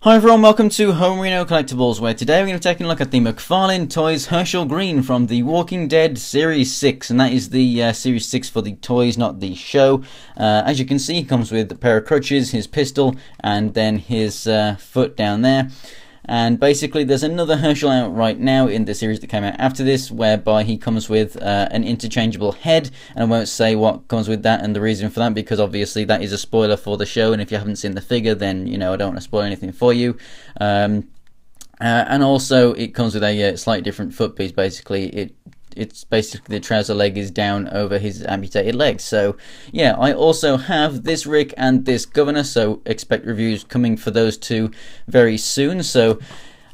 Hi everyone, welcome to Homerino Collectibles, where today we're going to be taking a look at the McFarlane Toys Hershel Greene from The Walking Dead Series 6, and that is the Series 6 for the toys, not the show. As you can see, he comes with a pair of crutches, his pistol, and then his foot down there. And basically there's another Hershel out right now in the series that came out after this, whereby he comes with an interchangeable head, and I won't say what comes with that and the reason for that, because obviously that is a spoiler for the show, and if you haven't seen the figure, then you know I don't want to spoil anything for you. And also it comes with a slightly different foot piece. Basically it's basically the trouser leg is down over his amputated leg. So yeah, I also have this Rick and this Governor, so expect reviews coming for those two very soon. So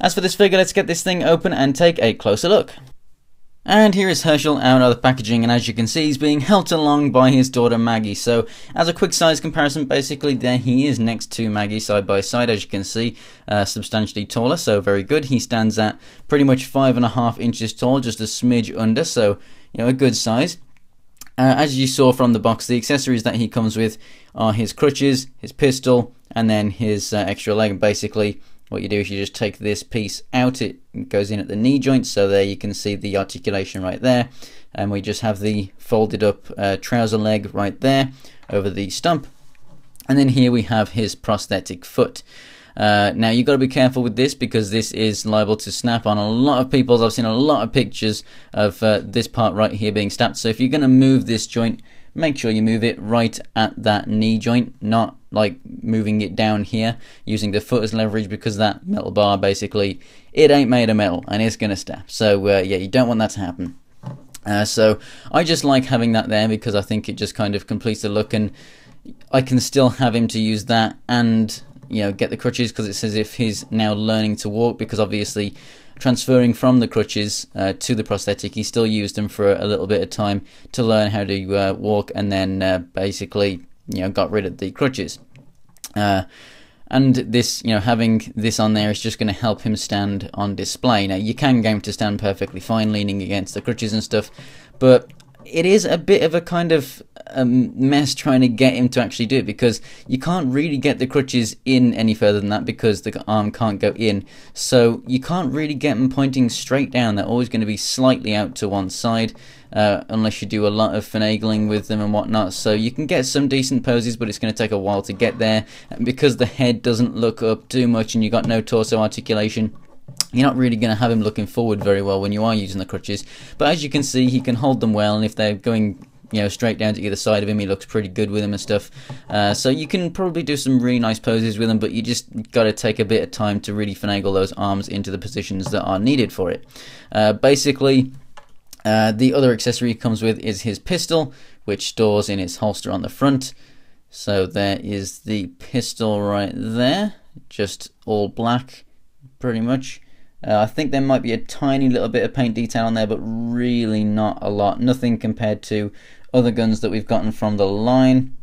as for this figure, let's get this thing open and take a closer look. And here is Hershel out of the packaging, and as you can see, he's being helped along by his daughter Maggie. So as a quick size comparison, basically there he is next to Maggie side by side, as you can see, substantially taller, so very good. He stands at pretty much 5.5 inches tall, just a smidge under, so you know, a good size. As you saw from the box, the accessories that he comes with are his crutches, his pistol, and then his extra leg. And basically what you do is you just take this piece out, it goes in at the knee joint, so there you can see the articulation right there, and we just have the folded up trouser leg right there over the stump. And then here we have his prosthetic foot. Now you've got to be careful with this, because this is liable to snap on a lot of people's. I've seen a lot of pictures of this part right here being snapped, so if you're going to move this joint, make sure you move it right at that knee joint, not like moving it down here using the foot as leverage, because that metal bar, basically it ain't made of metal and it's gonna snap. So yeah, you don't want that to happen. So I just like having that there, because I think it just kind of completes the look, and I can still have him to use that and, you know, get the crutches, because it's as if he's now learning to walk, because obviously transferring from the crutches to the prosthetic, he still used them for a little bit of time to learn how to walk, and then basically, you know, got rid of the crutches. And this, you know, having this on there is just going to help him stand on display. Now you can get him to stand perfectly fine leaning against the crutches and stuff, but it is a bit of a kind of mess trying to get him to actually do it, because you can't really get the crutches in any further than that, because the arm can't go in, so you can't really get them pointing straight down. They're always going to be slightly out to one side, unless you do a lot of finagling with them and whatnot. So you can get some decent poses, but it's going to take a while to get there, and because the head doesn't look up too much and you got no torso articulation, you're not really going to have him looking forward very well when you are using the crutches. But as you can see, he can hold them well, and if they're going, you know, straight down to either side of him, he looks pretty good with them and stuff. So you can probably do some really nice poses with him, but you just got to take a bit of time to really finagle those arms into the positions that are needed for it. Basically, the other accessory he comes with is his pistol, which stores in its holster on the front. So there is the pistol right there, just all black pretty much. I think there might be a tiny little bit of paint detail on there, but really not a lot. Nothing compared to other guns that we've gotten from the line.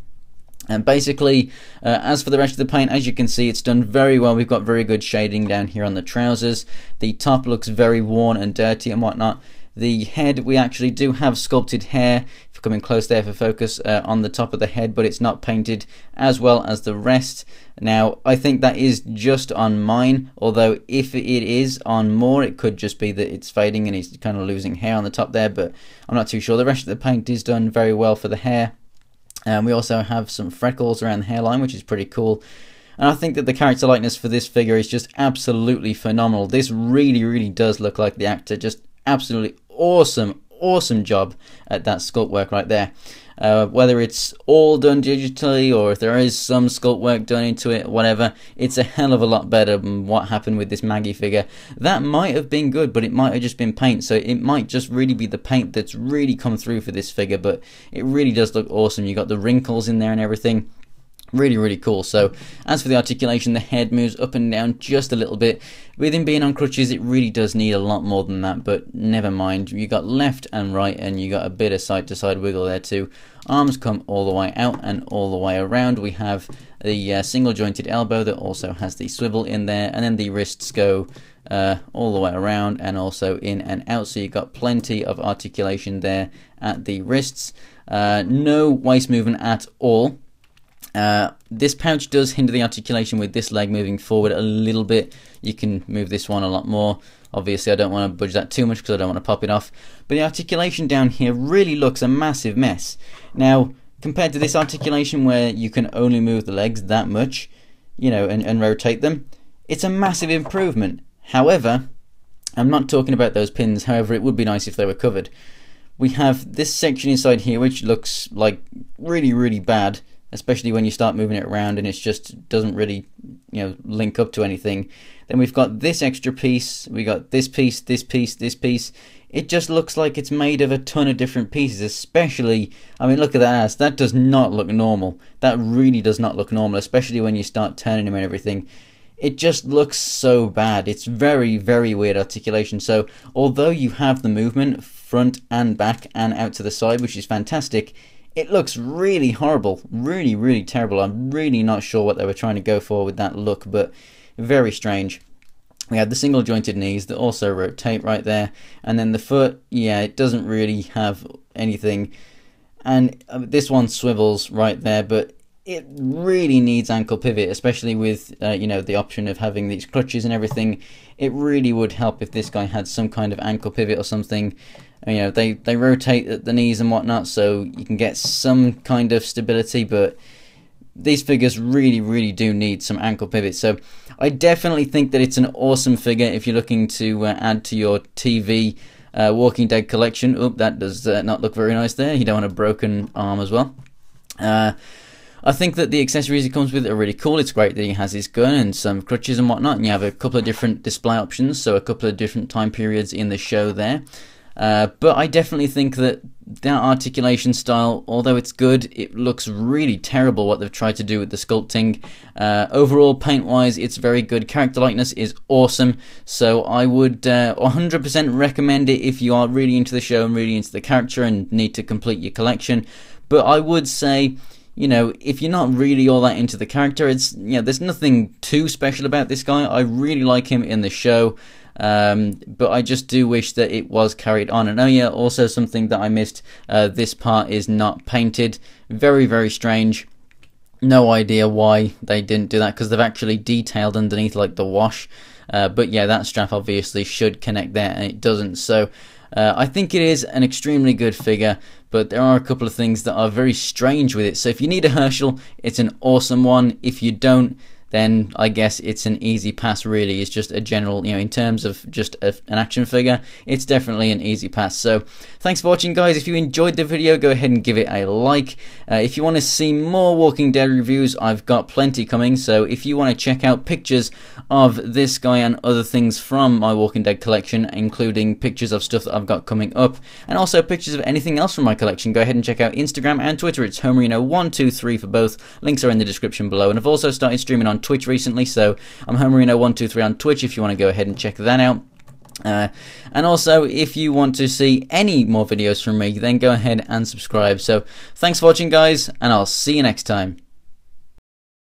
And basically, as for the rest of the paint, as you can see, it's done very well. We've got very good shading down here on the trousers. The top looks very worn and dirty and whatnot. The head, we actually do have sculpted hair, if you're coming close there for focus, on the top of the head, but it's not painted as well as the rest. Now, I think that is just on mine, although if it is on more, it could just be that it's fading and he's kind of losing hair on the top there, but I'm not too sure. The rest of the paint is done very well for the hair. We also have some freckles around the hairline, which is pretty cool. And I think that the character likeness for this figure is just absolutely phenomenal. This really does look like the actor. Just absolutely awesome job at that sculpt work right there. Whether it's all done digitally or if there is some sculpt work done into it, whatever, it's a hell of a lot better than what happened with this Maggie figure. That might have been good, but it might have just been paint, so it might just really be the paint that's really come through for this figure, but it really does look awesome. You got the wrinkles in there and everything. Really cool. So as for the articulation, the head moves up and down just a little bit. With him being on crutches, it really does need a lot more than that, but never mind. You got left and right, and you got a bit of side to side wiggle there too. Arms come all the way out and all the way around. We have the single jointed elbow that also has the swivel in there, and then the wrists go all the way around and also in and out, so you got plenty of articulation there at the wrists. No waist movement at all. This pouch does hinder the articulation with this leg moving forward a little bit. You can move this one a lot more. Obviously I don't want to budge that too much because I don't want to pop it off. But the articulation down here really looks a massive mess. Now, compared to this articulation where you can only move the legs that much, you know, and rotate them, it's a massive improvement. However, I'm not talking about those pins. However, it would be nice if they were covered. We have this section inside here which looks like really bad, especially when you start moving it around and it just doesn't really, you know, link up to anything. Then we've got this extra piece, we got this piece, this piece, this piece. It just looks like it's made of a ton of different pieces, especially, I mean, look at that ass. That does not look normal. That really does not look normal, especially when you start turning him and everything. It just looks so bad. It's very weird articulation. So although you have the movement front and back and out to the side, which is fantastic, it looks really horrible, really terrible. I'm really not sure what they were trying to go for with that look, but very strange. We have the single jointed knees that also rotate right there, and then the foot, yeah, it doesn't really have anything, and this one swivels right there, but it really needs ankle pivot, especially with you know, the option of having these crutches and everything. It really would help if this guy had some kind of ankle pivot or something. You know, they rotate at the knees and whatnot, so you can get some kind of stability, but these figures really do need some ankle pivot. So I definitely think that it's an awesome figure if you're looking to add to your TV Walking Dead collection. Oop, that does not look very nice there. You don't want a broken arm as well. I think that the accessories he comes with are really cool. It's great that he has his gun and some crutches and whatnot, and you have a couple of different display options, so a couple of different time periods in the show there. But I definitely think that that articulation style, although it's good, it looks really terrible what they've tried to do with the sculpting. Overall, paint-wise, it's very good. Character likeness is awesome, so I would 100% recommend it if you are really into the show and really into the character and need to complete your collection. But I would say, you know, if you're not really all that into the character, it's, you know, there's nothing too special about this guy. I really like him in the show. But I just do wish that it was carried on. And oh yeah, also something that I missed, this part is not painted. Very strange. No idea why they didn't do that, because they've actually detailed underneath like the wash. But yeah, that strap obviously should connect there and it doesn't. So I think it is an extremely good figure, but there are a couple of things that are very strange with it. So if you need a Hershel, it's an awesome one. If you don't, then I guess it's an easy pass really. It's just a general, you know, in terms of just an action figure, it's definitely an easy pass. So thanks for watching, guys. If you enjoyed the video, go ahead and give it a like. If you want to see more Walking Dead reviews, I've got plenty coming. So if you want to check out pictures of this guy and other things from my Walking Dead collection, including pictures of stuff that I've got coming up, and also pictures of anything else from my collection, go ahead and check out Instagram and Twitter. It's Homerino123 for both. Links are in the description below, and I've also started streaming on Twitch recently, so I'm Homerino123 on Twitch if you want to go ahead and check that out. And also, if you want to see any more videos from me, then go ahead and subscribe. So thanks for watching, guys, and I'll see you next time.